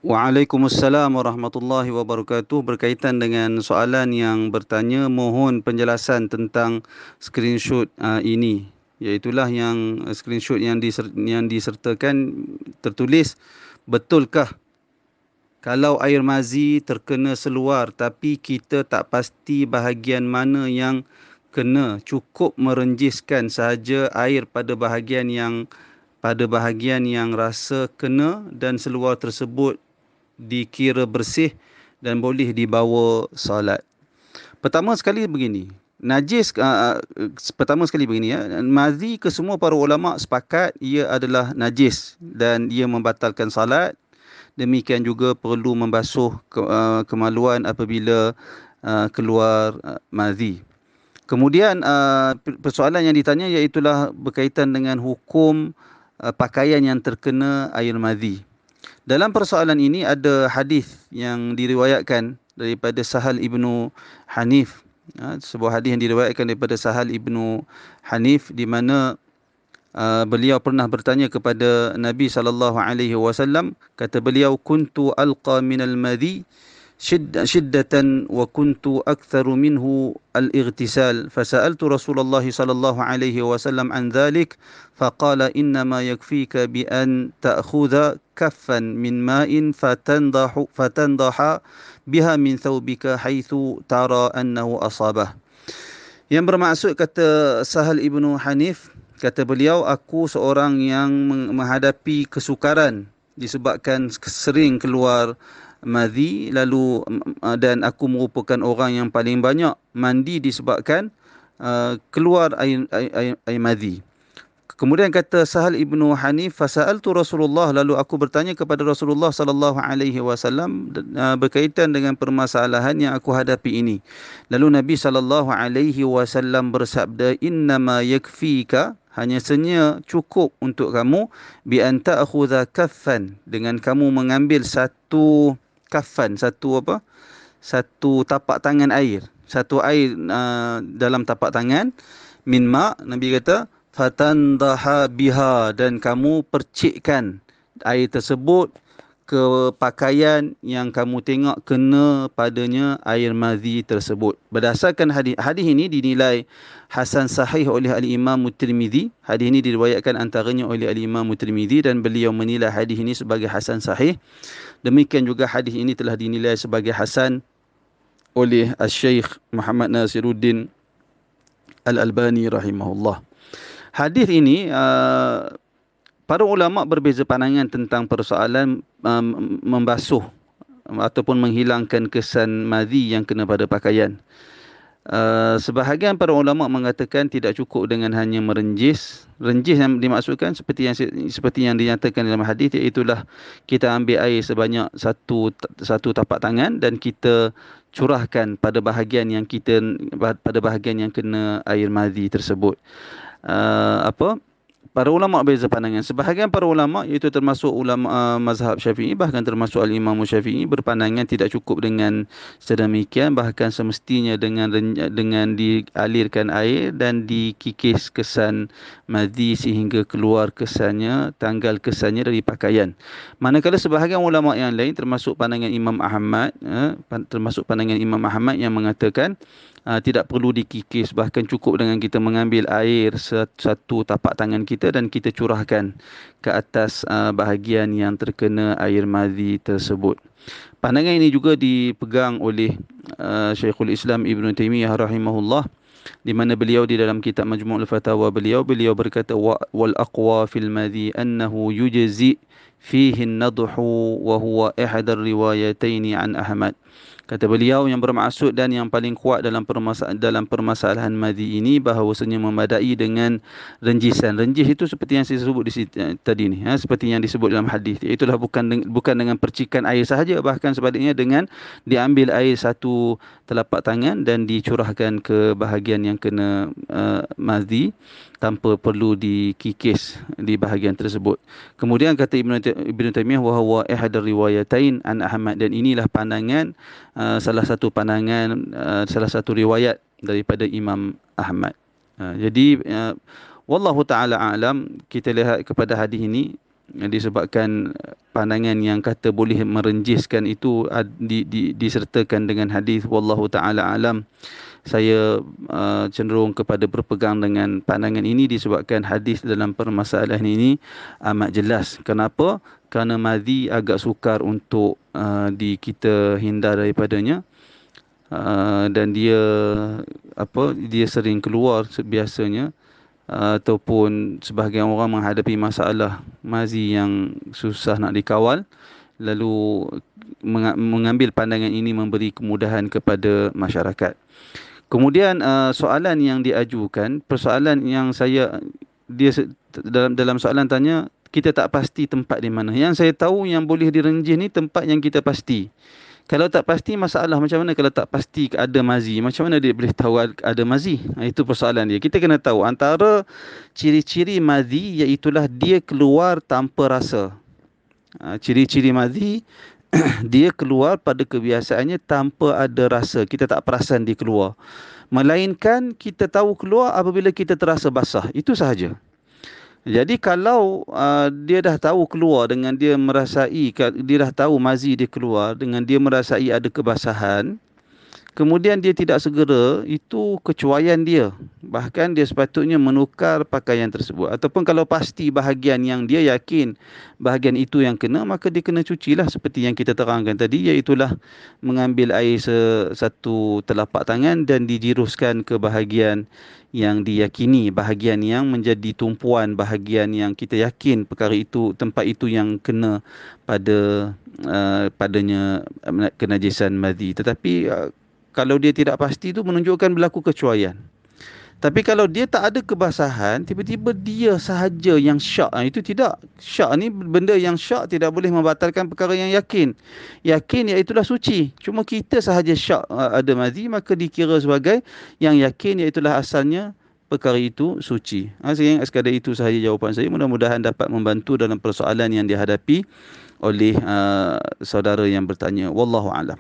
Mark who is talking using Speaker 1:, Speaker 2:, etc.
Speaker 1: Waalaikumsalam warahmatullahi wabarakatuh. Berkaitan dengan soalan yang bertanya, mohon penjelasan tentang screenshot ini. Iaitulah yang screenshot yang disertakan tertulis, betulkah kalau air mazi terkena seluar tapi kita tak pasti bahagian mana yang kena, cukup merenjiskan sahaja air pada bahagian yang rasa kena dan seluar tersebut dikira bersih dan boleh dibawa solat. Pertama sekali begini, pertama sekali begini ya, mazi ke semua para ulama sepakat ia adalah najis dan ia membatalkan salat. Demikian juga perlu membasuh kemaluan apabila keluar mazi. Kemudian persoalan yang ditanya iaitulah berkaitan dengan hukum pakaian yang terkena air mazi. Dalam persoalan ini ada hadis yang diriwayatkan daripada Sahal ibnu Hanif. Sebuah hadis yang diriwayatkan daripada Sahal ibnu Hanif di mana beliau pernah bertanya kepada Nabi SAW. Kata beliau, kuntu alqa minal madhi shiddatan wa kuntu aktharu minhu al-ightisal fasa'altu Rasulullah sallallahu alaihi wasallam an dhalik faqala innama yakfika bi an ta'khudha kaffan min ma'in fatandaha biha min thawbika haitsu tara annahu asabah. Yang bermaksud, kata Sahal ibnu Hanif, kata beliau, aku seorang yang menghadapi kesukaran disebabkan sering keluar madhi, lalu dan aku merupakan orang yang paling banyak mandi disebabkan keluar air madhi. Kemudian kata Sahal ibnu Hanif, fasa'altu Rasulullah, lalu aku bertanya kepada Rasulullah sallallahu alaihi wasallam berkaitan dengan permasalahan yang aku hadapi ini. Lalu Nabi sallallahu alaihi wasallam bersabda, innama yakfika, hanya saja cukup untuk kamu, bi an ta'khudha kaffan, dengan kamu mengambil satu kaffan, satu tapak tangan air, satu air dalam tapak tangan, min ma, Nabi kata, fatandaha biha, dan kamu percikkan air tersebut ke pakaian yang kamu tengok kena padanya air madhi tersebut. Berdasarkan hadis ini dinilai hasan sahih oleh al-Imam Tirmizi. Hadis ini diriwayatkan antaranya oleh al-Imam Tirmizi dan beliau menilai hadis ini sebagai hasan sahih. Demikian juga hadis ini telah dinilai sebagai hasan oleh Al-Syeikh Muhammad Nasiruddin Al-Albani rahimahullah. Hadis ini para ulama berbeza pandangan tentang persoalan membasuh ataupun menghilangkan kesan madhi yang kena pada pakaian. Sebahagian para ulama mengatakan tidak cukup dengan hanya merenjis. Renjis yang dimaksudkan seperti yang dinyatakan dalam hadis, iaitulah kita ambil air sebanyak satu tapak tangan dan kita curahkan pada bahagian yang kena air madhi tersebut. Para ulama berbeza pandangan. Sebahagian para ulama, iaitu termasuk ulama mazhab Syafi'i, bahkan termasuk al-Imam Syafi'i, berpandangan tidak cukup dengan sedemikian, bahkan semestinya dengan dialirkan air dan dikikis kesan madhi sehingga keluar kesannya, tanggal kesannya dari pakaian. Manakala sebahagian ulama yang lain, termasuk pandangan Imam Ahmad, yang mengatakan tidak perlu dikikis, bahkan cukup dengan kita mengambil air satu tapak tangan kita dan kita curahkan ke atas bahagian yang terkena air madhi tersebut. Pandangan ini juga dipegang oleh Syekhul Islam Ibn Taymiyah rahimahullah, di mana beliau di dalam kitab Majmu'ul Fatawa beliau berkata, wal aqwa fil madhi annahu yujzi fihi an-nadhu wa huwa ihda ar-riwayataini an Ahmad. Kata beliau, yang bermaksud dan yang paling kuat dalam permasalahan madhi ini bahawasanya memadai dengan renjisan. Renjis itu seperti yang saya sebut di sini, tadi ni, seperti yang disebut dalam hadis. Itulah bukan dengan percikan air sahaja, bahkan sebaliknya dengan diambil air satu telapak tangan dan dicurahkan ke bahagian yang kena madhi tanpa perlu dikikis di bahagian tersebut. Kemudian kata Ibn Taymiyah, wa huwa ihda riwayatain an Ahmad, dan inilah pandangan salah satu riwayat daripada Imam Ahmad. Jadi wallahu taala alam, kita lihat kepada hadis ini, disebabkan pandangan yang kata boleh merenjiskan itu disertakan dengan hadis wallahu taala alam. Saya cenderung kepada berpegang dengan pandangan ini disebabkan hadis dalam permasalahan ini amat jelas. Kenapa? Kerana madhi agak sukar untuk kita hindar daripadanya. Dan dia sering keluar biasanya, ataupun sebahagian orang menghadapi masalah mazi yang susah nak dikawal, lalu mengambil pandangan ini memberi kemudahan kepada masyarakat. Kemudian soalan yang diajukan, persoalan yang dalam soalan tanya, kita tak pasti tempat di mana. Yang saya tahu yang boleh direnjih ni tempat yang kita pasti. Kalau tak pasti, masalah macam mana kalau tak pasti ada mazi? Macam mana dia boleh tahu ada mazi? Itu persoalan dia. Kita kena tahu antara ciri-ciri mazi iaitulah dia keluar tanpa rasa. Ciri-ciri mazi dia keluar pada kebiasaannya tanpa ada rasa. Kita tak perasan dia keluar. Melainkan kita tahu keluar apabila kita terasa basah. Itu sahaja. Jadi kalau dia dah tahu keluar dengan dia merasai, dia dah tahu mazi dia keluar dengan dia merasai ada kebasahan, kemudian dia tidak segera, itu kecuaian dia. Bahkan dia sepatutnya menukar pakaian tersebut. Ataupun kalau pasti bahagian yang dia yakin bahagian itu yang kena, maka dia kena cucilah seperti yang kita terangkan tadi, iaitulah mengambil air satu telapak tangan dan dijiruskan ke bahagian yang diyakini, bahagian yang menjadi tumpuan, bahagian yang kita yakin perkara itu, tempat itu yang kena padanya kenajisan madhi. Tetapi kalau dia tidak pasti, itu menunjukkan berlaku kecuaian. Tapi kalau dia tak ada kebasahan, tiba-tiba dia sahaja yang syak, itu tidak. Syak ni benda yang syak tidak boleh membatalkan perkara yang yakin. Yakin iaitulah suci. Cuma kita sahaja syak ada madhi, maka dikira sebagai yang yakin iaitulah asalnya perkara itu suci. Saya ingat sekadar itu sahaja jawapan saya. Mudah-mudahan dapat membantu dalam persoalan yang dihadapi oleh saudara yang bertanya. Wallahu a'lam.